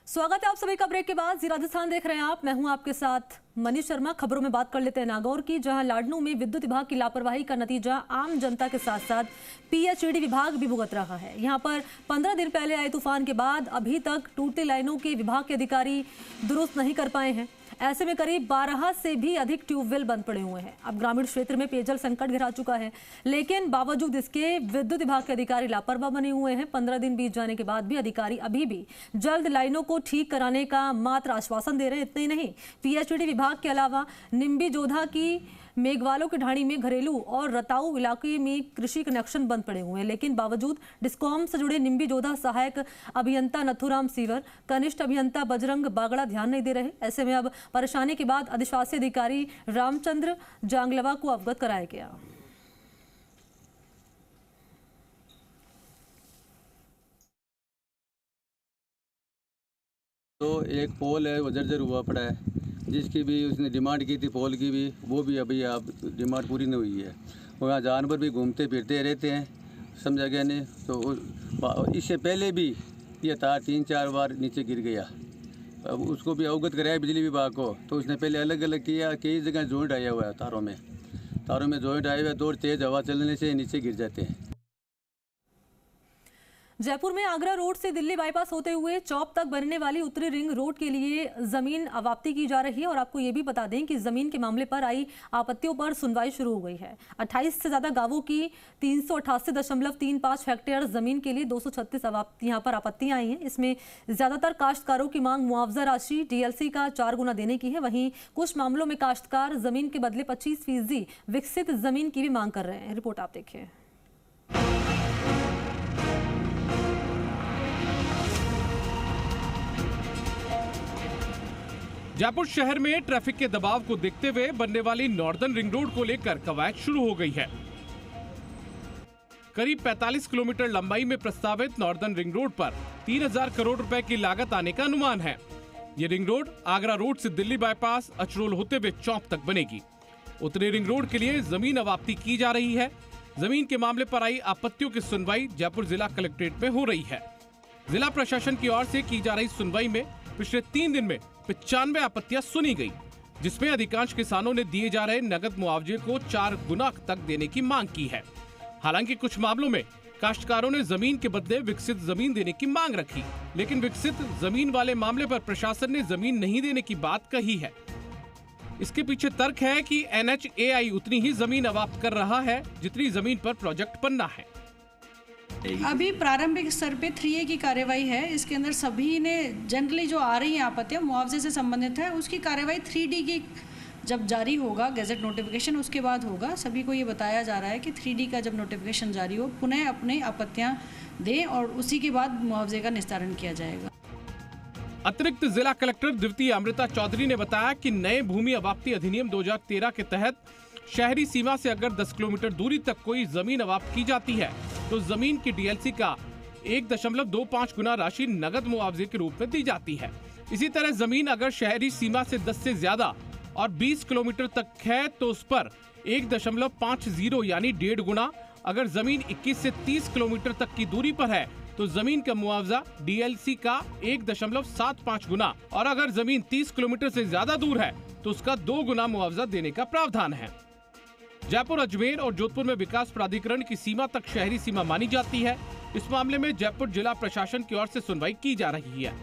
स्वागत है आप सभी का ब्रेक के बाद। जी राजस्थान देख रहे हैं आप, मैं हूं आपके साथ मनीष शर्मा। खबरों में बात कर लेते हैं नागौर की, जहां लाडनू में विद्युत विभाग की लापरवाही का नतीजा आम जनता के साथ साथ पीएचईडी विभाग भी भुगत रहा है। यहां पर 15 दिन पहले आए तूफान के बाद अभी तक टूटी लाइनों के विभाग के अधिकारी दुरुस्त नहीं कर पाए हैं। ऐसे में करीब 12 से भी अधिक ट्यूबवेल बंद पड़े हुए हैं। अब ग्रामीण क्षेत्र में पेयजल संकट घिरा चुका है, लेकिन बावजूद इसके विद्युत विभाग के अधिकारी लापरवाह बने हुए हैं। 15 दिन बीत जाने के बाद भी अधिकारी अभी भी जल्द लाइनों को ठीक कराने का मात्र आश्वासन दे रहे हैं। इतना ही नहीं, पीएचईडी विभाग के अलावा निम्बी जोधा की मेघवालों की ढाणी में घरेलू और रताऊ इलाके में कृषि कनेक्शन बंद पड़े हुए हैं। लेकिन बावजूद डिस्कॉम से जुड़े निम्बी जोधा सहायक अभियंता नथुराम सीवर, कनिष्ठ अभियंता बजरंग बागड़ा ध्यान नहीं दे रहे। ऐसे में अब परेशानी के बाद अधिशासी अधिकारी रामचंद्र जांगलवा को अवगत कराया गया। तो एक पोल है वो जर्जर हुआ पड़ा है, जिसकी भी उसने डिमांड की थी पोल की भी, वो भी अभी आप डिमांड पूरी नहीं हुई है। वहाँ जानवर भी घूमते फिरते रहते हैं, समझा गया नहीं। तो इससे पहले भी ये तार 3-4 बार नीचे गिर गया। अब उसको भी अवगत कराया बिजली विभाग को, तो उसने पहले अलग अलग किया। कई जगह जॉइंट आया हुआ है तारों में जॉइंट आया हुआ है, तो तेज़ हवा चलने से नीचे गिर जाते हैं। जयपुर में आगरा रोड से दिल्ली बाईपास होते हुए चौक तक बनने वाली उत्तरी रिंग रोड के लिए जमीन अवाप्ति की जा रही है। और आपको ये भी बता दें कि जमीन के मामले पर आई आपत्तियों पर सुनवाई शुरू हो गई है। 28 से ज्यादा गांवों की 388.35 हेक्टेयर जमीन के लिए 236 यहाँ पर आपत्तियां आई हैं। इसमें ज्यादातर काश्तकारों की मांग मुआवजा राशि डीएलसी का 4 गुना देने की है। वहीं कुछ मामलों में काश्तकार जमीन के बदले 25% विकसित जमीन की भी मांग कर रहे हैं। रिपोर्ट आप देखिए। जयपुर शहर में ट्रैफिक के दबाव को देखते हुए बनने वाली नॉर्दर्न रिंग रोड को लेकर कवायद शुरू हो गई है। करीब 45 किलोमीटर लंबाई में प्रस्तावित नॉर्दर्न रिंग रोड पर 3000 करोड़ रुपए की लागत आने का अनुमान है। ये रिंग रोड आगरा रोड से दिल्ली बाईपास अचरोल होते हुए चौक तक बनेगी। उत्तरी रिंग रोड के लिए जमीन अवाप्ति की जा रही है। जमीन के मामले पर आई आपत्तियों की सुनवाई जयपुर जिला कलेक्ट्रेट में हो रही है। जिला प्रशासन की ओर से की जा रही सुनवाई में पिछले 3 दिन में 95 आपत्तियां सुनी गई, जिसमें अधिकांश किसानों ने दिए जा रहे नगद मुआवजे को 4 गुना तक देने की मांग की है। हालांकि कुछ मामलों में काश्तकारों ने जमीन के बदले विकसित जमीन देने की मांग रखी, लेकिन विकसित जमीन वाले मामले पर प्रशासन ने जमीन नहीं देने की बात कही है। इसके पीछे तर्क है कि NHAI उतनी ही जमीन अवाप्त कर रहा है जितनी जमीन पर प्रोजेक्ट बनना है। अभी प्रारंभिक स्तर पे 3A की कार्यवाही है। इसके अंदर सभी ने जनरली जो आ रही है आपत्तियां मुआवजे से संबंधित है, उसकी कार्यवाही 3D की जब जारी होगा गैजेट नोटिफिकेशन, उसके बाद होगा। सभी को ये बताया जा रहा है कि 3D का जब नोटिफिकेशन जारी हो पुनः अपने आपत्तियां दें और उसी के बाद मुआवजे का निस्तारण किया जाएगा। अतिरिक्त जिला कलेक्टर द्वितीय अमृता चौधरी ने बताया कि नए भूमि अवाप्ति अधिनियम 2013 के तहत शहरी सीमा से अगर 10 किलोमीटर दूरी तक कोई जमीन अवाप्त की जाती है तो जमीन की डीएलसी का 1.25 गुना राशि नगद मुआवजे के रूप में दी जाती है। इसी तरह जमीन अगर शहरी सीमा से 10 से ज्यादा और 20 किलोमीटर तक है तो उस पर 1.50 यानी 1.5 गुना। अगर जमीन 21 से 30 किलोमीटर तक की दूरी पर है तो जमीन का मुआवजा डीएलसी का 1.75 गुना, और अगर जमीन 30 किलोमीटर से ज्यादा दूर है तो उसका 2 गुना मुआवजा देने का प्रावधान है। जयपुर, अजमेर और जोधपुर में विकास प्राधिकरण की सीमा तक शहरी सीमा मानी जाती है। इस मामले में जयपुर जिला प्रशासन की ओर से सुनवाई की जा रही है।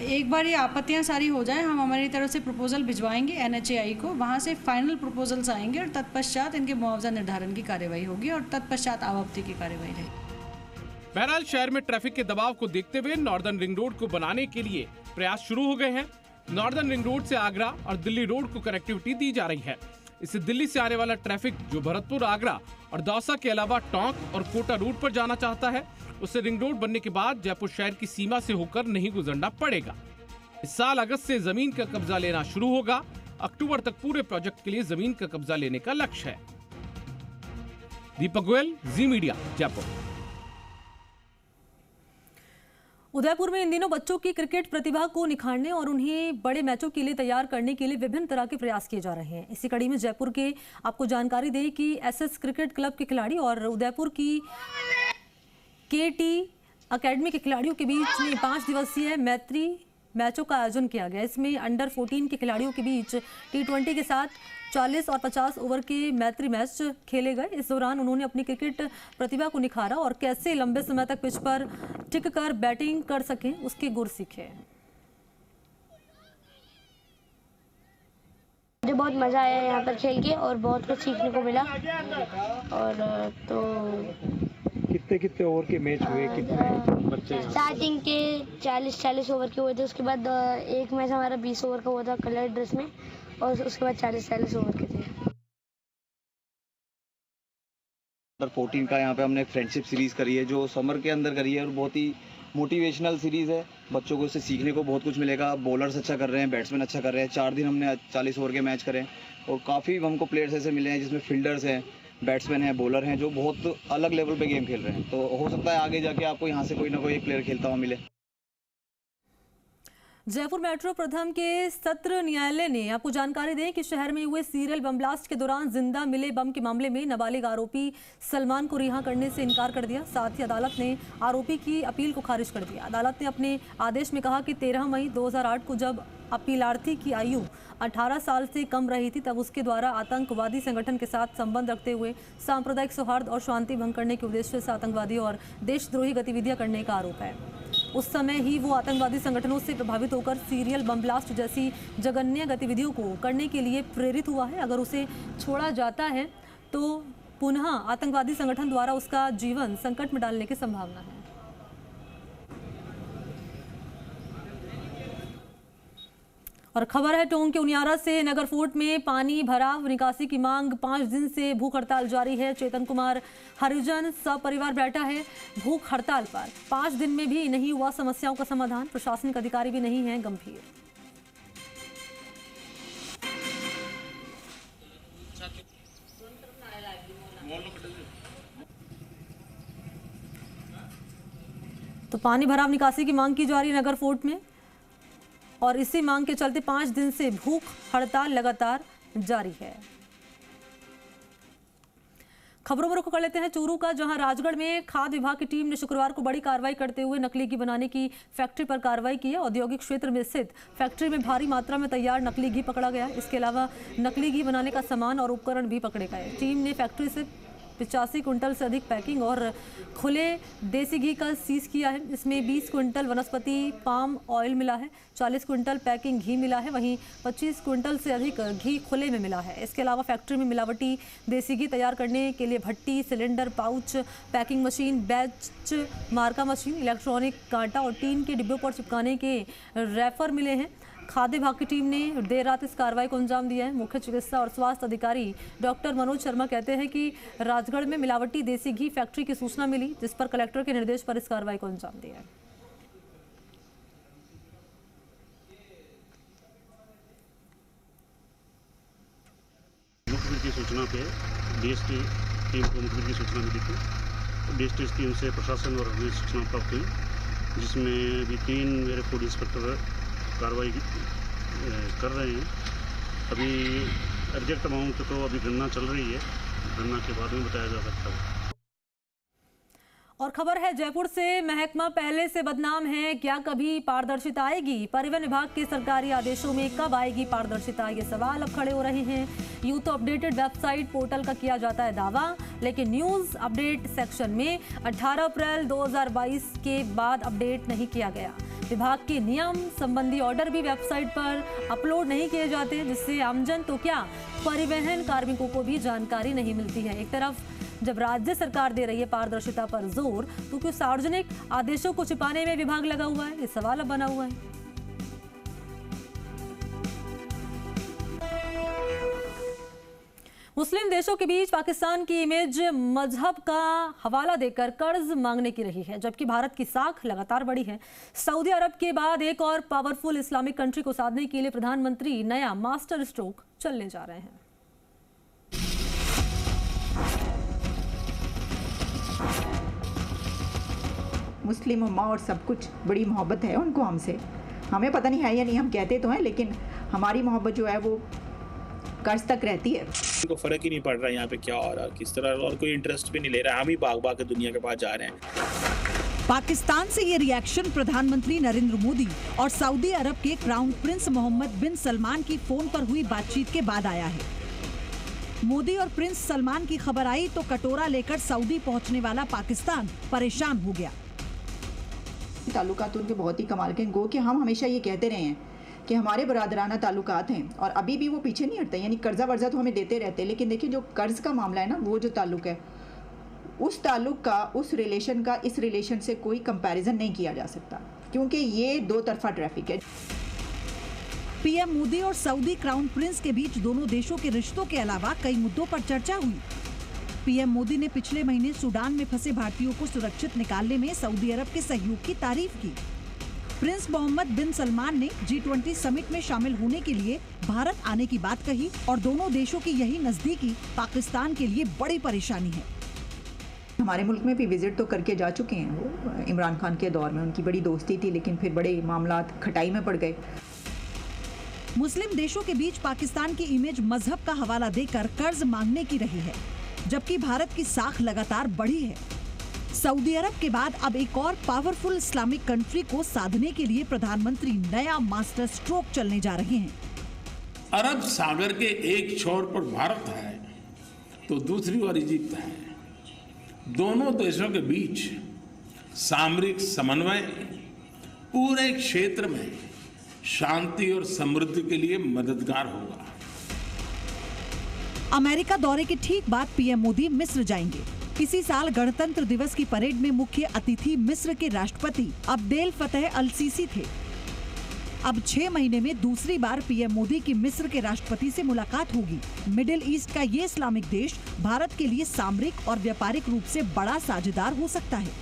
एक बार ये आपत्तियां सारी हो जाए, हम हमारी तरफ से प्रपोजल भिजवाएंगे NHAI को, वहां से फाइनल प्रपोजल्स आएंगे और तत्पश्चात इनके मुआवजा निर्धारण की कार्यवाही होगी और तत्पश्चात अवाप्ति की कार्यवाही रहेगी। बहरहाल शहर में ट्रैफिक के दबाव को देखते हुए नॉर्दर्न रिंग रोड को बनाने के लिए प्रयास शुरू हो गए हैं। नॉर्दर्न रिंग रोड से आगरा और दिल्ली रोड को कनेक्टिविटी दी जा रही है। इससे दिल्ली से आने वाला ट्रैफिक जो भरतपुर, आगरा और दौसा के अलावा टोंक और कोटा रूट पर जाना चाहता है, उसे रिंग रोड बनने के बाद जयपुर शहर की सीमा से होकर नहीं गुजरना पड़ेगा। इस साल अगस्त से जमीन का कब्जा लेना शुरू होगा। अक्टूबर तक पूरे प्रोजेक्ट के लिए जमीन का कब्जा लेने का लक्ष्य है। दीपक गोयल, जी मीडिया, जयपुर। उदयपुर में इन दिनों बच्चों की क्रिकेट प्रतिभा को निखारने और उन्हें बड़े मैचों के लिए तैयार करने के लिए विभिन्न तरह के प्रयास किए जा रहे हैं। इसी कड़ी में जयपुर के आपको जानकारी दें कि SS क्रिकेट क्लब के खिलाड़ी और उदयपुर की KT अकेडमी के खिलाड़ियों के बीच में 5 दिवसीय मैत्री मैचों का आयोजन किया गया। इसमें अंडर 14 के खिलाड़ियों के बीच T20 के साथ 40 और 50 ओवर के मैत्री मैच खेले गए। इस दौरान उन्होंने अपनी क्रिकेट प्रतिभा को निखारा और कैसे लंबे समय तक पिच पर टिक कर बैटिंग कर सकें उसके गुर सीखे। मुझे बहुत मज़ा आया यहाँ पर खेल के और बहुत कुछ सीखने को मिला। और तो कितने ओवर के मैच हुए, कितने बच्चे? स्टार्टिंग के 40 ओवर के हुए थे, उसके बाद एक मैच हमारा 20 ओवर का हुआ था कलर ड्रेस में, और उसके बाद 40 ओवर के थे। अंडर 14 का यहाँ पे हमने एक फ्रेंडशिप सीरीज़ करी है जो समर के अंदर करी है और बहुत ही मोटिवेशनल सीरीज़ है। बच्चों को इससे सीखने को बहुत कुछ मिलेगा। बॉलर्स अच्छा कर रहे हैं, बैट्समैन अच्छा कर रहे हैं। 4 दिन हमने 40 ओवर के मैच करे और काफ़ी हमको प्लेयर्स ऐसे मिले हैं जिसमें फील्डर्स हैं, बैट्समैन हैं, बॉलर हैं जो बहुत अलग लेवल पे गेम खेल रहे हैं। तो हो सकता है आगे जाके आपको यहाँ से कोई ना कोई एक प्लेयर खेलता हुआ मिले। जयपुर मेट्रो प्रथम के सत्र न्यायालय ने आपको जानकारी दें कि शहर में हुए सीरियल बम ब्लास्ट के दौरान जिंदा मिले बम के मामले में नाबालिग आरोपी सलमान को रिहा करने से इनकार कर दिया। साथ ही अदालत ने आरोपी की अपील को खारिज कर दिया। अदालत ने अपने आदेश में कहा कि 13 मई 2008 को जब अपीलार्थी की आयु 18 साल से कम रही थी तब उसके द्वारा आतंकवादी संगठन के साथ संबंध रखते हुए सांप्रदायिक सौहार्द और शांति भंग करने के उद्देश्य से आतंकवादी और देशद्रोही गतिविधियां करने का आरोप है। उस समय ही वो आतंकवादी संगठनों से प्रभावित होकर सीरियल बम ब्लास्ट जैसी जघन्य गतिविधियों को करने के लिए प्रेरित हुआ है। अगर उसे छोड़ा जाता है तो पुनः आतंकवादी संगठन द्वारा उसका जीवन संकट में डालने की संभावना है। और खबर है टोंक के उनियारा से। नगर फोर्ट में पानी भराव निकासी की मांग 5 दिन से भूख हड़ताल जारी है। चेतन कुमार हरिजन सपरिवार बैठा है भूख हड़ताल पर। 5 दिन में भी नहीं हुआ समस्याओं का समाधान। प्रशासनिक अधिकारी भी नहीं है गंभीर। तो पानी भराव निकासी की मांग की जा रही है नगर फोर्ट में और इसी मांग के चलते 5 दिन से भूख हड़ताल लगातार जारी है। खबरों में रुख कर लेते हैं चूरू का, जहां राजगढ़ में खाद्य विभाग की टीम ने शुक्रवार को बड़ी कार्रवाई करते हुए नकली घी बनाने की फैक्ट्री पर कार्रवाई की है। औद्योगिक क्षेत्र में स्थित फैक्ट्री में भारी मात्रा में तैयार नकली घी पकड़ा गया। इसके अलावा नकली घी बनाने का सामान और उपकरण भी पकड़े गए। टीम ने फैक्ट्री से 85 क्विंटल से अधिक पैकिंग और खुले देसी घी का सीज किया है। इसमें 20 क्विंटल वनस्पति पाम ऑयल मिला है, 40 क्विंटल पैकिंग घी मिला है, वहीं 25 क्विंटल से अधिक घी खुले में मिला है। इसके अलावा फैक्ट्री में मिलावटी देसी घी तैयार करने के लिए भट्टी, cylinder, pouch, packing machine, batch मार्का मशीन, इलेक्ट्रॉनिक कांटा और टीन के डिब्बों पर चिपकाने के रैपर मिले हैं। खाद्य विभाग की टीम ने देर रात इस कार्रवाई को अंजाम दिया है। मुख्य चिकित्सा और स्वास्थ्य अधिकारी डॉक्टर मनोज शर्मा कहते हैं कि राजगढ़ में मिलावटी देसी घी फैक्ट्री की सूचना मिली, जिस पर कलेक्टर के निर्देश पर इस कार्रवाई को अंजाम दिया है। मुखबिर की सूचना पे डीएसटी टीम को मुखबिर की सूचना मिली थी। डीएसटी टीम से प्रशासन और हमें सूचना प्राप्त हुई, जिसमें भी 3 मेरे फूड इंस्पेक्टर कार्रवाई कर रहे हैं। अभी एग्जैक्ट अमाउंट तो अभी गणना चल रही है, गणना के बाद में बताया जा सकता है। और खबर है जयपुर से। महकमा पहले से बदनाम है, क्या कभी पारदर्शिता आएगी? परिवहन विभाग के सरकारी आदेशों में कब आएगी पारदर्शिता? ये सवाल अब खड़े हो रहे हैं। यूं तो अपडेटेड वेबसाइट पोर्टल का किया जाता है दावा, लेकिन न्यूज़ अपडेट सेक्शन में 18 अप्रैल 2022 के बाद अपडेट नहीं किया गया। विभाग के नियम संबंधी ऑर्डर भी वेबसाइट पर अपलोड नहीं किए जाते, जिससे आमजन तो क्या परिवहन कार्मिकों को भी जानकारी नहीं मिलती है। एक तरफ जब राज्य सरकार दे रही है पारदर्शिता पर जोर, तो क्यों सार्वजनिक आदेशों को छिपाने में विभाग लगा हुआ है? ये सवाल अब बना हुआ है। मुस्लिम देशों के बीच पाकिस्तान की इमेज मजहब का हवाला देकर कर्ज मांगने की रही है, जबकि भारत की साख लगातार बढ़ी है। सऊदी अरब के बाद एक और पावरफुल इस्लामिक कंट्री को साधने के लिए प्रधानमंत्री नया मास्टर स्ट्रोक चलने जा रहे हैं। मुस्लिम उम्मा और सब कुछ बड़ी मोहब्बत है उनको हमसे। हमें पता नहीं है या नहीं, हम कहते तो हैं, लेकिन हमारी मोहब्बत जो है वो कर्ज तक रहती है। को फर्क ही नहीं पड़ रहा यहाँ पे क्या हो रहा है, किस तरह, और कोई इंटरेस्ट भी नहीं ले रहा है। हम ही भाग भाग के दुनिया के पास जा रहे हैं। पाकिस्तान से ये रिएक्शन प्रधानमंत्री नरेंद्र मोदी और सऊदी अरब के क्राउन प्रिंस मोहम्मद बिन सलमान की फोन पर हुई बातचीत के बाद आया है। मोदी और प्रिंस सलमान की खबर आई तो कटोरा लेकर सऊदी पहुंचने वाला पाकिस्तान परेशान हो गया। ताल्लुकात उनके बहुत ही कमाल के, गो कि हम हमेशा ये कहते रहे हैं कि हमारे बरादराना ताल्लुकात हैं और अभी भी वो पीछे नहीं हटते, यानी कर्जा वर्जा तो हमें देते रहते हैं, लेकिन देखिए जो कर्ज का मामला है ना, वो जो ताल्लुक है, उस ताल्लुक का, उस रिलेशन का इस रिलेशन से कोई कंपैरिजन नहीं किया जा सकता, क्योंकि ये दो तरफा ट्रैफिक है। पीएम मोदी और सऊदी क्राउन प्रिंस के बीच दोनों देशों के रिश्तों के अलावा कई मुद्दों पर चर्चा हुई। पीएम मोदी ने पिछले महीने सूडान में फंसे भारतीयों को सुरक्षित निकालने में सऊदी अरब के सहयोग की तारीफ की। प्रिंस मोहम्मद बिन सलमान ने G20 समिट में शामिल होने के लिए भारत आने की बात कही और दोनों देशों की यही नजदीकी पाकिस्तान के लिए बड़ी परेशानी है। हमारे मुल्क में भी विजिट तो करके जा चुके हैं वो, इमरान खान के दौर में उनकी बड़ी दोस्ती थी, लेकिन फिर बड़े मामलात खटाई में पड़ गए। मुस्लिम देशों के बीच पाकिस्तान की इमेज मजहब का हवाला देकर कर्ज मांगने की रही है, जबकि भारत की साख लगातार बढ़ी है। सऊदी अरब के बाद अब एक और पावरफुल इस्लामिक कंट्री को साधने के लिए प्रधानमंत्री नया मास्टर स्ट्रोक चलने जा रहे हैं। अरब सागर के एक छोर पर भारत है तो दूसरी ओर इजिप्ट है। दोनों देशों के बीच सामरिक समन्वय पूरे क्षेत्र में शांति और समृद्धि के लिए मददगार होगा। अमेरिका दौरे के ठीक बाद पीएम मोदी मिस्र जाएंगे। इसी साल गणतंत्र दिवस की परेड में मुख्य अतिथि मिस्र के राष्ट्रपति अब्देल फतेह अल सीसी थे। अब 6 महीने में दूसरी बार पीएम मोदी की मिस्र के राष्ट्रपति से मुलाकात होगी। मिडिल ईस्ट का ये इस्लामिक देश भारत के लिए सामरिक और व्यापारिक रूप से बड़ा साझेदार हो सकता है।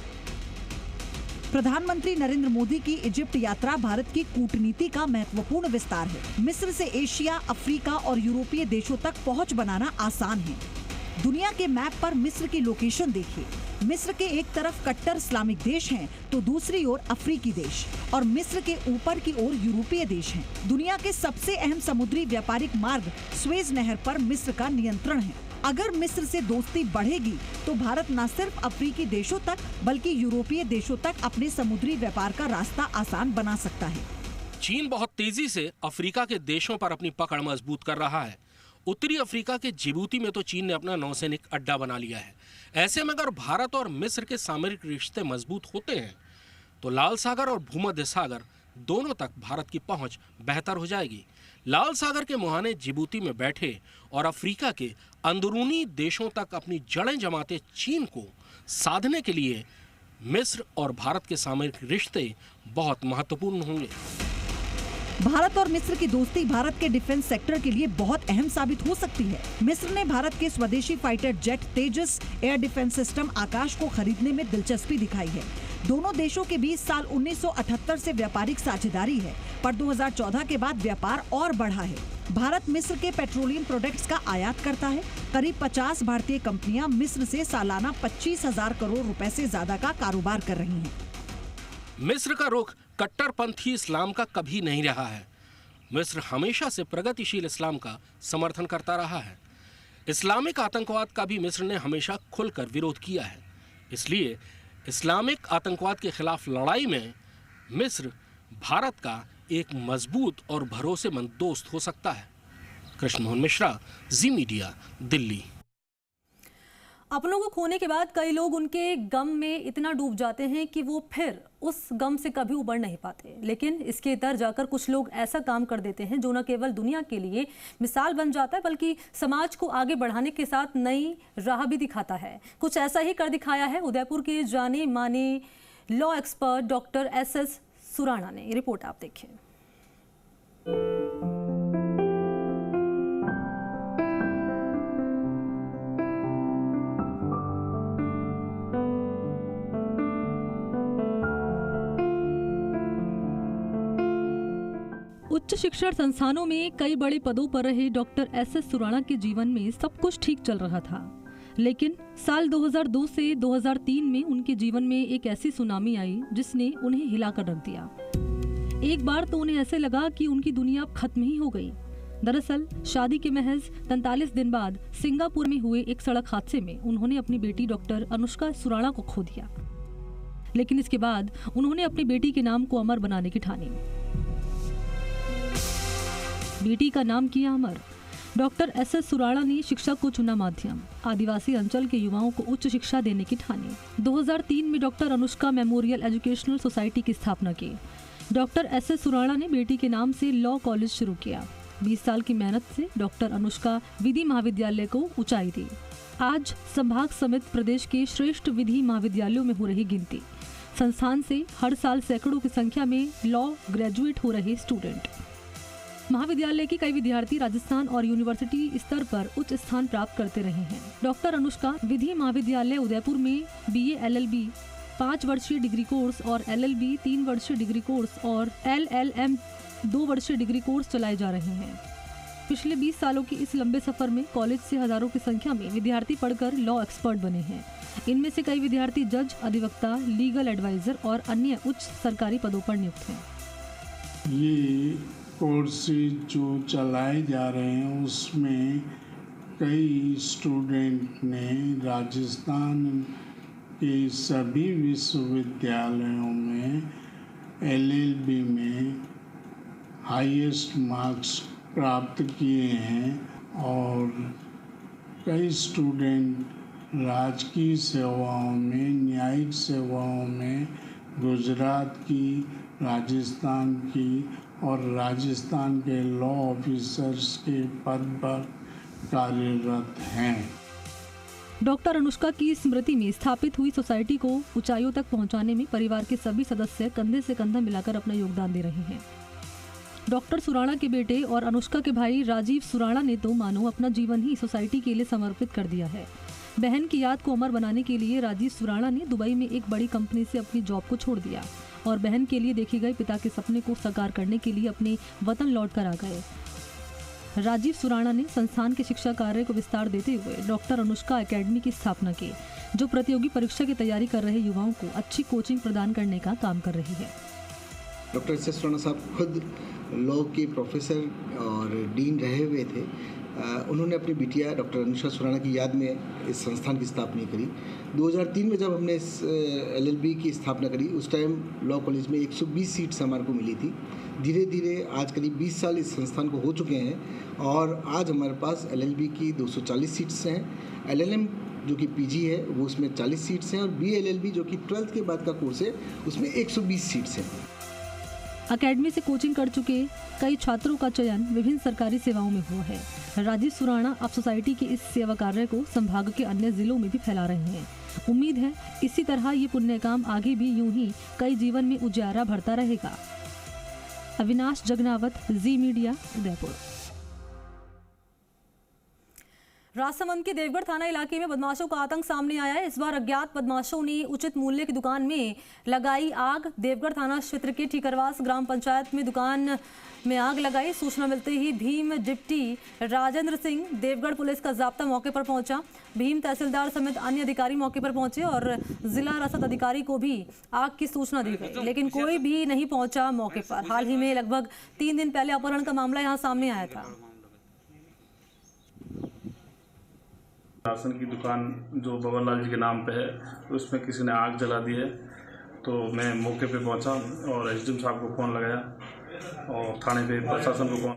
प्रधानमंत्री नरेंद्र मोदी की इजिप्ट यात्रा भारत की कूटनीति का महत्वपूर्ण विस्तार है। मिस्र से एशिया, अफ्रीका और यूरोपीय देशों तक पहुंच बनाना आसान है। दुनिया के मैप पर मिस्र की लोकेशन देखिए। मिस्र के एक तरफ कट्टर इस्लामिक देश हैं, तो दूसरी ओर अफ्रीकी देश और मिस्र के ऊपर की ओर यूरोपीय देश हैं। दुनिया के सबसे अहम समुद्री व्यापारिक मार्ग स्वेज नहर पर मिस्र का नियंत्रण है। अगर मिस्र से दोस्ती बढ़ेगी तो भारत न सिर्फ अफ्रीकी देशों तक बल्कि यूरोपीय देशों तक अपने समुद्री व्यापार का रास्ता आसान बना सकता है। चीन बहुत तेजी से अफ्रीका के देशों पर अपनी पकड़ मजबूत कर रहा है। उत्तरी अफ्रीका के जिबूती में तो चीन ने अपना नौसैनिक अड्डा बना लिया है। ऐसे में अगर भारत और मिस्र के सामरिक रिश्ते मजबूत होते हैं तो लाल सागर और भूमध्य सागर दोनों तक भारत की पहुंच बेहतर हो जाएगी। लाल सागर के मुहाने जिबूती में बैठे और अफ्रीका के अंदरूनी देशों तक अपनी जड़ें जमाते चीन को साधने के लिए मिस्र और भारत के सामरिक रिश्ते बहुत महत्वपूर्ण होंगे। भारत और मिस्र की दोस्ती भारत के डिफेंस सेक्टर के लिए बहुत अहम साबित हो सकती है। मिस्र ने भारत के स्वदेशी फाइटर जेट तेजस एयर डिफेंस सिस्टम आकाश को खरीदने में दिलचस्पी दिखाई है। दोनों देशों के बीच साल 1978 से व्यापारिक साझेदारी है, पर 2014 के बाद व्यापार और बढ़ा है। भारत मिस्र के पेट्रोलियम प्रोडक्ट्स का आयात करता है। करीब 50 भारतीय कंपनियां मिस्र से सालाना 25,000 करोड़ रुपए से ज्यादा का कारोबार कर रही हैं। मिस्र का रुख कट्टरपंथी इस्लाम का कभी नहीं रहा है। मिस्र हमेशा से प्रगतिशील इस्लाम का समर्थन करता रहा है। इस्लामिक आतंकवाद का भी मिस्र ने हमेशा खुलकर विरोध किया है। इसलिए इस्लामिक आतंकवाद के खिलाफ लड़ाई में मिस्र भारत का एक मजबूत और भरोसेमंद दोस्त हो सकता है। कृष्ण मोहन मिश्रा, जी मीडिया, दिल्ली। अपनों को खोने के बाद कई लोग उनके गम में इतना डूब जाते हैं कि वो फिर उस गम से कभी उबर नहीं पाते। लेकिन इसके इतर जाकर कुछ लोग ऐसा काम कर देते हैं जो न केवल दुनिया के लिए मिसाल बन जाता है बल्कि समाज को आगे बढ़ाने के साथ नई राह भी दिखाता है। कुछ ऐसा ही कर दिखाया है उदयपुर के जाने माने law expert doctor SS Surana ने। रिपोर्ट आप देखें। उच्च शिक्षण संस्थानों में कई बड़े पदों पर रहे डॉक्टर SS सुराणा के जीवन में सब कुछ ठीक चल रहा था, लेकिन साल 2002 से 2003 में उनके जीवन में एक ऐसी सुनामी आई जिसने उन्हें हिलाकर रख दिया। एक बार तो उन्हें ऐसे लगा कि उनकी दुनिया अब खत्म ही हो गई। दरअसल शादी के महज 43 दिन बाद सिंगापुर में हुए एक सड़क हादसे में उन्होंने अपनी बेटी डॉक्टर अनुष्का सुराणा को खो दिया। लेकिन इसके बाद उन्होंने अपनी बेटी के नाम को अमर बनाने की ठानी। बेटी का नाम किया अमर। डॉक्टर SS सुराणा ने शिक्षा को चुना माध्यम। आदिवासी अंचल के युवाओं को उच्च शिक्षा देने की ठानी। 2003 में doctor Anushka memorial educational society की स्थापना की। डॉक्टर SS सुराणा ने बेटी के नाम से लॉ कॉलेज शुरू किया। 20 साल की मेहनत से डॉक्टर अनुष्का विधि महाविद्यालय को ऊंचाई दी। आज संभाग समेत प्रदेश के श्रेष्ठ विधि महाविद्यालयों में हो रही गिनती। संस्थान से हर साल सैकड़ों की संख्या में लॉ ग्रेजुएट हो रहे स्टूडेंट। महाविद्यालय के कई विद्यार्थी राजस्थान और यूनिवर्सिटी स्तर पर उच्च स्थान प्राप्त करते रहे हैं। डॉक्टर अनुष्का विधि महाविद्यालय उदयपुर में BA LLB 5 वर्षीय डिग्री कोर्स और LLB 3 वर्षीय डिग्री कोर्स और LLM 2 वर्षीय डिग्री कोर्स चलाए जा रहे हैं। पिछले 20 सालों की इस लंबे सफर में कॉलेज से हजारों की संख्या में विद्यार्थी पढ़कर लॉ एक्सपर्ट बने हैं। इनमें से कई विद्यार्थी जज, अधिवक्ता, लीगल एडवाइजर और अन्य उच्च सरकारी पदों पर नियुक्त हैं। ये कोर्सेज जो चलाए जा रहे हैं उसमें कई स्टूडेंट ने राजस्थान के सभी विश्वविद्यालयों में LLB में हाईएस्ट मार्क्स प्राप्त किए हैं और कई स्टूडेंट राजकीय सेवाओं में, न्यायिक सेवाओं में गुजरात की, राजस्थान की और राजस्थान के लॉ ऑफिसर्स के पद पर कार्यरत हैं। डॉक्टर अनुष्का की स्मृति में स्थापित हुई सोसाइटी को ऊंचाइयों तक पहुंचाने में परिवार के सभी सदस्य कंधे से कंधा मिलाकर अपना योगदान दे रहे हैं। डॉक्टर सुराणा के बेटे और अनुष्का के भाई राजीव सुराणा ने तो मानो अपना जीवन ही सोसाइटी के लिए समर्पित कर दिया है। बहन की याद को अमर बनाने के लिए राजीव सुराणा ने दुबई में एक बड़ी कंपनी से अपनी जॉब को छोड़ दिया और बहन के लिए देखे गए पिता के सपने को साकार करने के लिए अपने वतन लौट कर आ गए। राजीव सुराणा ने संस्थान के शिक्षा कार्य को विस्तार देते हुए डॉक्टर अनुष्का एकेडमी की स्थापना की, जो प्रतियोगी परीक्षा की तैयारी कर रहे युवाओं को अच्छी कोचिंग प्रदान करने का काम कर रही है। डॉक्टर SS सुराणा साहब खुद लॉ के प्रोफेसर और डीन रहे हुए थे। उन्होंने अपनी बिटिया डॉक्टर अनुष्का सुराणा की याद में इस संस्थान की स्थापना करी। 2003 में जब हमने इस LLB की स्थापना करी, उस टाइम लॉ कॉलेज में 120 सीट्स हमारे को मिली थी। धीरे धीरे आज करीब 20 साल इस संस्थान को हो चुके हैं और आज हमारे पास LLB की 240 सीट्स हैं। LLM जो कि PG है वो उसमें 40 सीट्स हैं और BLLB जो कि 12th के बाद का कोर्स है उसमें 120 सीट्स हैं। अकेडमी से कोचिंग कर चुके कई छात्रों का चयन विभिन्न सरकारी सेवाओं में हुआ है। राजीव सुराणा अब सोसाइटी के इस सेवा कार्य को संभाग के अन्य जिलों में भी फैला रहे हैं। उम्मीद है इसी तरह ये पुण्य काम आगे भी यूं ही कई जीवन में उजाला भरता रहेगा। अविनाश जगनावत, जी मीडिया, उदयपुर। राजसमंद के देवगढ़ थाना इलाके में बदमाशों का आतंक सामने आया है। इस बार अज्ञात बदमाशों ने उचित मूल्य की दुकान में लगाई आग। देवगढ़ थाना क्षेत्र के ठीकरवास ग्राम पंचायत में दुकान में आग लगाई। सूचना मिलते ही भीम डिप्टी राजेंद्र सिंह, देवगढ़ पुलिस का जाब्ता मौके पर पहुंचा। भीम तहसीलदार समेत अन्य अधिकारी मौके पर पहुंचे और जिला रसद अधिकारी को भी आग की सूचना दी गई, लेकिन कोई भी नहीं पहुंचा मौके पर। हाल ही में लगभग 3 दिन पहले अपहरण का मामला यहाँ सामने आया था। राशन की दुकान जो बबर लाल जी के नाम पे है उसमें किसी ने आग जला दी है, तो मैं मौके पे पहुंचा और SDM साहब को फ़ोन लगाया और थाने पे प्रशासन को फ़ोन।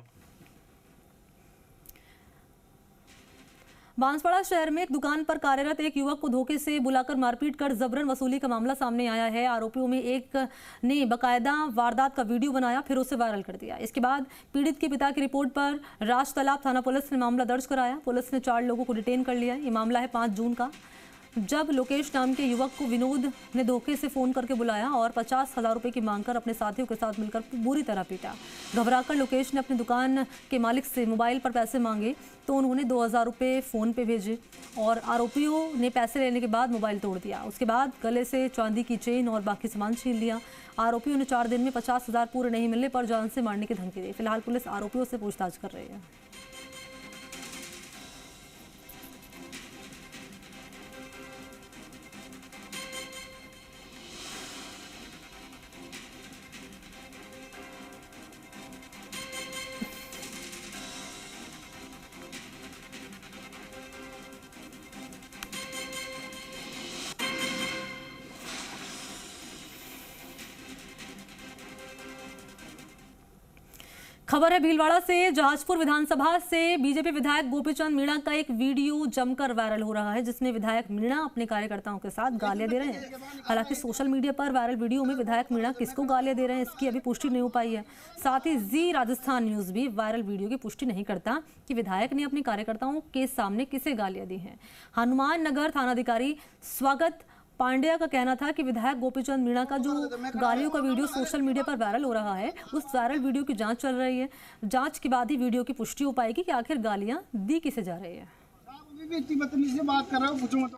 बांसवाड़ा शहर में एक दुकान पर कार्यरत एक युवक को धोखे से बुलाकर मारपीट कर जबरन वसूली का मामला सामने आया है। आरोपियों में एक ने बकायदा वारदात का वीडियो बनाया, फिर उसे वायरल कर दिया। इसके बाद पीड़ित के पिता की रिपोर्ट पर राजतालाब थाना पुलिस ने मामला दर्ज कराया। पुलिस ने 4 लोगों को डिटेन कर लिया। ये मामला है 5 जून का, जब लोकेश नाम के युवक को विनोद ने धोखे से फोन करके बुलाया और 50,000 रुपए की मांग कर अपने साथियों के साथ मिलकर बुरी तरह पीटा। घबराकर लोकेश ने अपनी दुकान के मालिक से मोबाइल पर पैसे मांगे तो उन्होंने 2,000 रुपये फ़ोन पे भेजे और आरोपियों ने पैसे लेने के बाद मोबाइल तोड़ दिया। उसके बाद गले से चांदी की चेन और बाकी सामान छीन लिया। आरोपियों ने 4 दिन में 50,000 पूरे नहीं मिलने पर जान से मारने की धमकी दी। फिलहाल पुलिस आरोपियों से पूछताछ कर रही है। खबर है भीलवाड़ा से। जहाजपुर विधानसभा से बीजेपी विधायक गोपीचंद मीणा का एक वीडियो जमकर वायरल हो रहा है, जिसमें विधायक मीणा अपने कार्यकर्ताओं के साथ गालियां दे रहे हैं। हालांकि सोशल मीडिया पर वायरल वीडियो में विधायक मीणा किसको गालियां दे रहे हैं इसकी अभी पुष्टि नहीं हो पाई है। साथ ही जी राजस्थान न्यूज भी वायरल वीडियो की पुष्टि नहीं करता कि विधायक ने अपने कार्यकर्ताओं के सामने किसे गालियां दी हैं। हनुमान नगर थानाधिकारी स्वागत पांड्या का कहना था कि विधायक गोपीचंद मीणा का जो गालियों का वीडियो सोशल मीडिया पर वायरल हो रहा है, उस वायरल वीडियो की जांच चल रही है। जांच के बाद ही वीडियो की पुष्टि हो पाएगी कि आखिर गालियां दी किसे जा रही है। अभी भी इतनी बदतमीजी से बात कर रहे हो, पूछो मत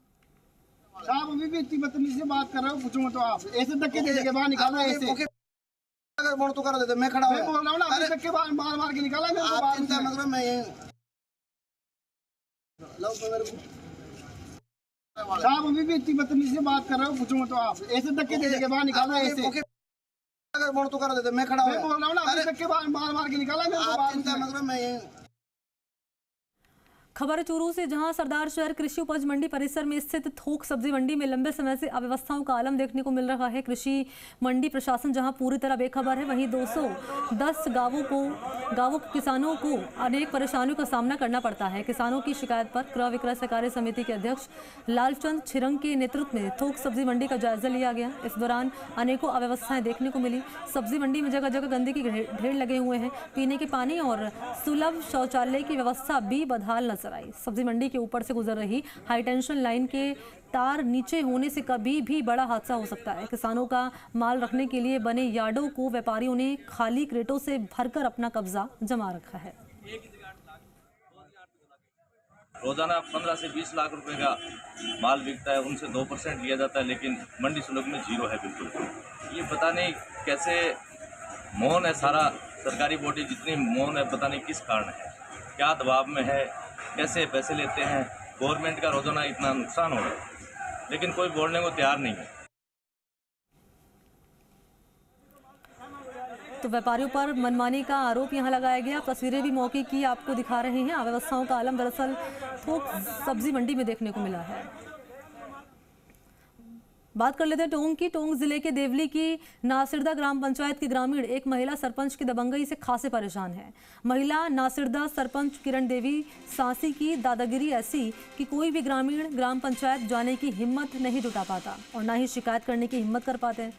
साहब। अभी भी इतनी बदतमीजी से बात कर रहे हो, पूछो मत आप। ऐसे धक्के दे के बाहर निकालो, ऐसे अगर बोल तो कर देते, मैं खड़ा मैं बोल रहा हूं ना। अभी धक्के बाहर मार के निकाला मेरे को। आप चिंता मत करो, मैं लो तो मेरे को साहब। अभी भी इतनी बदतमीजी से बात कर रहे हो, पूछो मत आप। ऐसे धक्के दे के बाहर निकालो, ऐसे अगर बोल तो कर देते, मैं खड़ा मैं बोल रहा हूं ना। अभी धक्के बाहर मार के निकाला मेरे को। आप चिंता मत करो, मैं खबर चूरू से, जहां सरदार शहर कृषि उपज मंडी परिसर में स्थित थोक सब्जी मंडी में लंबे समय से अव्यवस्थाओं का आलम देखने को मिल रहा है। कृषि मंडी प्रशासन जहां पूरी तरह बेखबर है, वहीं 210 गांवों के किसानों को अनेक परेशानियों का सामना करना पड़ता है। किसानों की शिकायत पर क्रय विक्रय सहकारी समिति के अध्यक्ष लालचंद छिरंग के नेतृत्व में थोक सब्जी मंडी का जायजा लिया गया। इस दौरान अनेकों अव्यवस्थाएं देखने को मिली। सब्जी मंडी में जगह जगह गंदगी के ढेर लगे हुए हैं। पीने के पानी और सुलभ शौचालय की व्यवस्था भी बदहाल नजर आई। सब्जी मंडी के ऊपर से गुजर रही हाई टेंशन लाइन के तार नीचे होने से कभी भी बड़ा हादसा हो सकता है। किसानों का माल रखने के लिए बने यार्डों को व्यापारियों ने खाली क्रेटों से भरकर अपना कब्जा जमा रखा है। रोजाना 15 से 20 लाख रुपए का माल बिकता है, उनसे 2% लिया जाता है, लेकिन मंडी शुल्क में 0 है बिल्कुल। ये पता नहीं कैसे मौन है, सारा सरकारी बॉडी जितनी मौन है, पता नहीं किस कारण है, क्या दबाव में है, कैसे पैसे लेते हैं। गवर्नमेंट का रोजाना इतना नुकसान हो रहा है, लेकिन कोई बोलने को तैयार नहीं है। तो व्यापारियों पर मनमानी का आरोप यहां लगाया गया। तस्वीरें भी मौके की आपको दिखा रहे हैं। अव्यवस्थाओं का आलम दरअसल थोक सब्जी मंडी में देखने को मिला है। बात कर लेते हैं टोंक की। टोंक जिले के देवली की नासिरदा ग्राम पंचायत के ग्रामीण एक महिला सरपंच की दबंगई से खासे परेशान है। महिला नासिरदा सरपंच किरण देवी सांसी की दादागिरी ऐसी कि कोई भी ग्रामीण ग्राम पंचायत जाने की हिम्मत नहीं जुटा पाता और ना ही शिकायत करने की हिम्मत कर पाते हैं।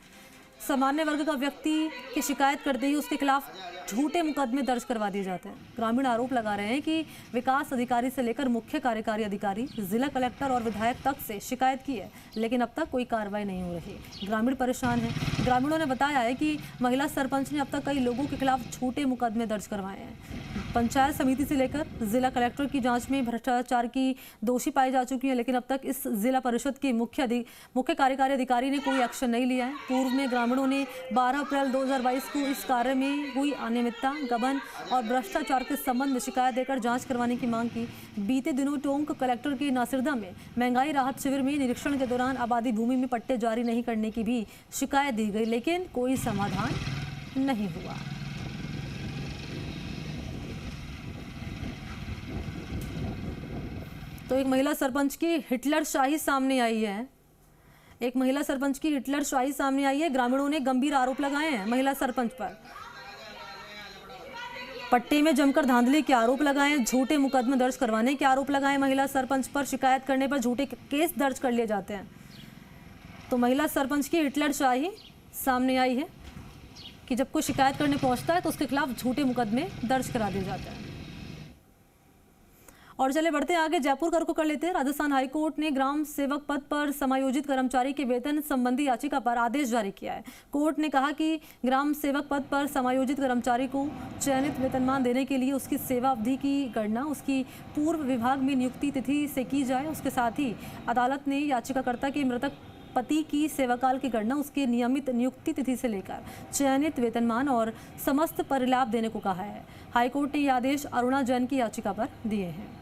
सामान्य वर्ग का व्यक्ति की शिकायत करते ही उसके खिलाफ झूठे मुकदमे दर्ज करवा दिए जाते हैं। ग्रामीण आरोप लगा रहे हैं कि विकास अधिकारी से लेकर मुख्य कार्यकारी अधिकारी, जिला कलेक्टर और विधायक तक से शिकायत की है, लेकिन अब तक कोई कार्रवाई नहीं हो रही। ग्रामीण परेशान हैं। ग्रामीणों ने बताया है कि महिला सरपंच ने अब तक कई लोगों के खिलाफ झूठे मुकदमे दर्ज करवाए हैं। पंचायत समिति से लेकर जिला कलेक्टर की जांच में भ्रष्टाचार की दोषी पाई जा चुकी है, लेकिन अब तक इस जिला परिषद के मुख्य कार्यकारी अधिकारी ने कोई एक्शन नहीं लिया है। पूर्व में ग्रामीणों ने 12 अप्रैल 2022 को इस कार्य में हुई अनियमितता, गबन और भ्रष्टाचार के संबंध में शिकायत देकर जांच करवाने की मांग की। बीते दिनों टोंक कलेक्टर की नासिरदा में महंगाई राहत शिविर में निरीक्षण के दौरान आबादी भूमि में पट्टे जारी नहीं करने की भी शिकायत दी गई, लेकिन कोई समाधान नहीं हुआ। तो एक महिला सरपंच की हिटलर शाही सामने आई है। एक महिला सरपंच की हिटलर शाही सामने आई है। ग्रामीणों ने गंभीर आरोप लगाए हैं महिला सरपंच पर। पट्टे में जमकर धांधली के आरोप लगाए हैं, झूठे मुकदमे दर्ज करवाने के आरोप लगाए। महिला सरपंच पर शिकायत करने पर झूठे केस दर्ज कर लिए जाते हैं। तो महिला सरपंच की हिटलर शाही सामने आई है कि जब कोई शिकायत करने पहुंचता है तो उसके खिलाफ झूठे मुकदमे दर्ज करा दिए जाते हैं। और चले बढ़ते हैं आगे, जयपुर कर को कर लेते हैं। राजस्थान हाईकोर्ट ने ग्राम सेवक पद पर समायोजित कर्मचारी के वेतन संबंधी याचिका पर आदेश जारी किया है। कोर्ट ने कहा कि ग्राम सेवक पद पर समायोजित कर्मचारी को चयनित वेतनमान देने के लिए उसकी सेवा अवधि की गणना उसकी पूर्व विभाग में नियुक्ति तिथि से की जाए। उसके साथ ही अदालत ने याचिकाकर्ता के मृतक पति की सेवाकाल की गणना उसके नियमित नियुक्ति तिथि से लेकर चयनित वेतनमान और समस्त परिलाभ देने को कहा है। हाईकोर्ट ने यह आदेश अरुणा जैन की याचिका पर दिए हैं।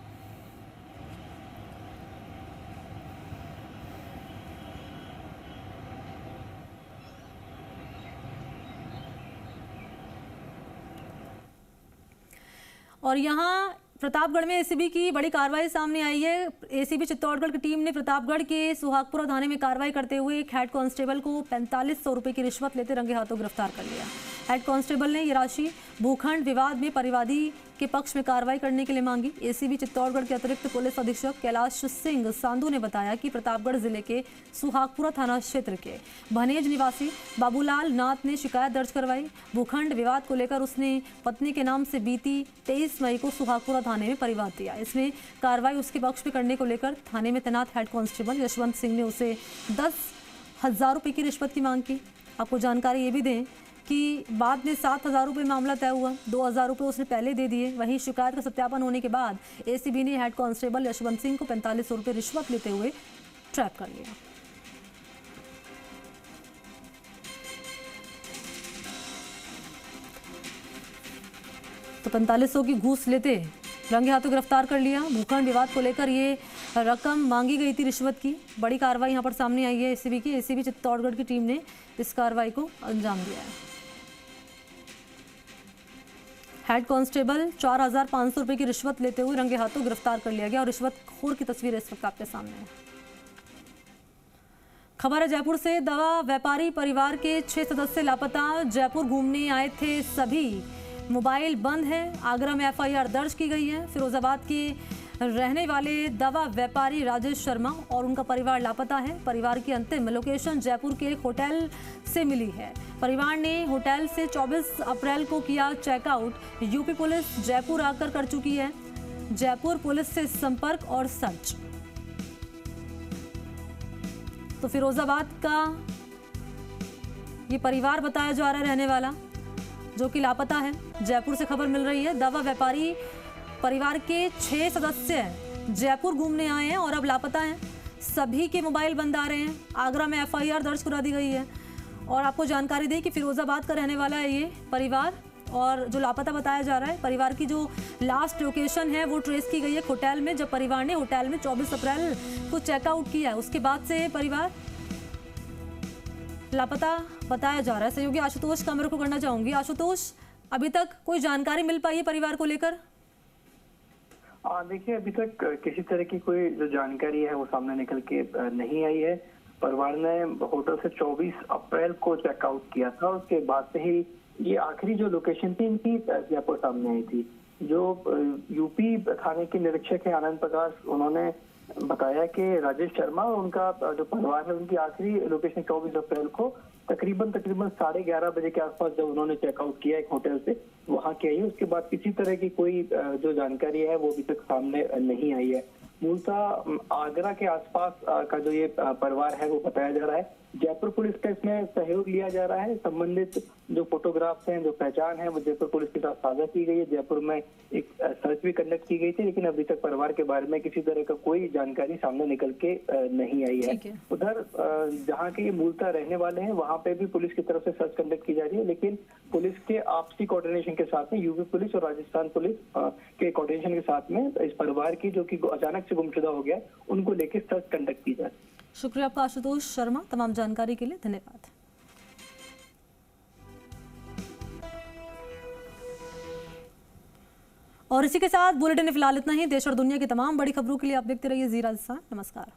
और यहाँ प्रतापगढ़ में एसीबी की बड़ी कार्रवाई सामने आई है। एसीबी चित्तौड़गढ़ की टीम ने प्रतापगढ़ के सुहागपुरा थाने में कार्रवाई करते हुए एक हेड कांस्टेबल को 4500 रुपये की रिश्वत लेते रंगे हाथों गिरफ्तार कर लिया। हेड कांस्टेबल ने ये राशि भूखंड विवाद में परिवादी के पक्ष में कार्रवाई करने के लिए मांगी। एसीबी चित्तौड़गढ़ के अतिरिक्त पुलिस अधीक्षक कैलाश सिंह सांधू ने बताया कि प्रतापगढ़ जिले के सुहागपुरा थाना क्षेत्र के भनेज निवासी बाबूलाल नाथ ने शिकायत दर्ज करवाई। भूखंड विवाद को लेकर उसने पत्नी के नाम से बीती 23 मई को सुहागपुरा थाने में परिवाद दिया। इसमें कार्रवाई उसके पक्ष में करने को लेकर थाने में तैनात हेड कांस्टेबल यशवंत सिंह ने उसे 10,000 रुपये की रिश्वत की मांग की। आपको जानकारी ये भी दें कि बाद में 7,000 रुपये मामला तय हुआ। 2,000 रुपये उसने पहले दे दिए। वहीं शिकायत का सत्यापन होने के बाद एसीबी ने हेड कांस्टेबल यशवंत सिंह को 4500 रुपये रिश्वत लेते हुए ट्रैप कर लिया। तो 4500 की घूस लेते रंगे हाथों गिरफ्तार कर लिया। भूखंड विवाद को लेकर ये रकम मांगी गई थी रिश्वत की। बड़ी कार्रवाई यहाँ पर सामने आई है एसीबी की। एसीबी चित्तौड़गढ़ की टीम ने इस कार्रवाई को अंजाम दिया है। हेड कांस्टेबल 4,500 रुपये की रिश्वत लेते हुए रंगे हाथों गिरफ्तार कर लिया गया और रिश्वतखोर की तस्वीर इस वक्त आपके सामने है। खबर है जयपुर से। दवा व्यापारी परिवार के 6 सदस्य लापता। जयपुर घूमने आए थे सभी। मोबाइल बंद है। आगरा में एफआईआर दर्ज की गई है। फिरोजाबाद के रहने वाले दवा व्यापारी राजेश शर्मा और उनका परिवार लापता है। परिवार की अंतिम लोकेशन जयपुर के एक होटल से मिली है। परिवार ने होटल से 24 अप्रैल को किया चेकआउट। यूपी पुलिस जयपुर आकर कर चुकी है जयपुर पुलिस से संपर्क और सर्च। तो फिरोजाबाद का ये परिवार बताया जा रहा है रहने वाला, जो कि लापता है। जयपुर से खबर मिल रही है दवा व्यापारी परिवार के 6 सदस्य जयपुर घूमने आए हैं और अब लापता हैं। सभी के मोबाइल बंद आ रहे हैं। आगरा में एफआईआर दर्ज करा दी गई है। और आपको जानकारी दें कि फिरोजाबाद का रहने वाला है ये परिवार और जो लापता बताया जा रहा है। परिवार की जो लास्ट लोकेशन है वो ट्रेस की गई है होटल में। जब परिवार ने होटल में 24 अप्रैल को चेकआउट किया है उसके बाद से परिवार लापता बताया जा रहा है। सहयोगी आशुतोष का मेरे को करना चाहूंगी। आशुतोष, अभी तक कोई जानकारी मिल पाई है परिवार को लेकर? देखिए, अभी तक किसी तरह की कोई जो जानकारी है वो सामने निकल के नहीं आई है। परिवार ने होटल से 24 अप्रैल को चेकआउट किया था। उसके बाद से ही ये आखिरी जो लोकेशन थी इनकी जयपुर सामने आई थी। जो यूपी थाने के निरीक्षक है आनंद प्रकाश, उन्होंने बताया कि राजेश शर्मा और उनका जो परिवार है उनकी आखिरी लोकेशन 24 अप्रैल को तकरीबन 11:30 बजे के आसपास जब उन्होंने चेकआउट किया एक होटल से, वहां के आई। उसके बाद किसी तरह की कोई जो जानकारी है वो अभी तक सामने नहीं आई है। मूलतः आगरा के आसपास का जो ये परिवार है वो बताया जा रहा है। जयपुर पुलिस का इसमें सहयोग लिया जा रहा है। संबंधित जो फोटोग्राफ्स हैं, जो पहचान है वो जयपुर पुलिस के साथ साझा की गई है। जयपुर में एक सर्च भी कंडक्ट की गई थी, लेकिन अभी तक परिवार के बारे में किसी तरह का कोई जानकारी सामने निकल के नहीं आई है। उधर जहाँ के ये मूलतः रहने वाले हैं वहाँ पे भी पुलिस की तरफ से सर्च कंडक्ट की जा रही है, लेकिन पुलिस के आपसी कोऑर्डिनेशन के साथ में यूपी पुलिस और राजस्थान पुलिस के कोऑर्डिनेशन के साथ में इस परिवार की जो कि अचानक से गुमशुदा हो गया उनको लेकर सर्च कंडक्ट की जा रही है। शुक्रिया आपका आशुतोष शर्मा, तमाम जानकारी के लिए धन्यवाद। और इसी के साथ बुलेटिन फिलहाल इतना ही। देश और दुनिया की तमाम बड़ी खबरों के लिए आप देखते रहिए जी राजस्थान। नमस्कार।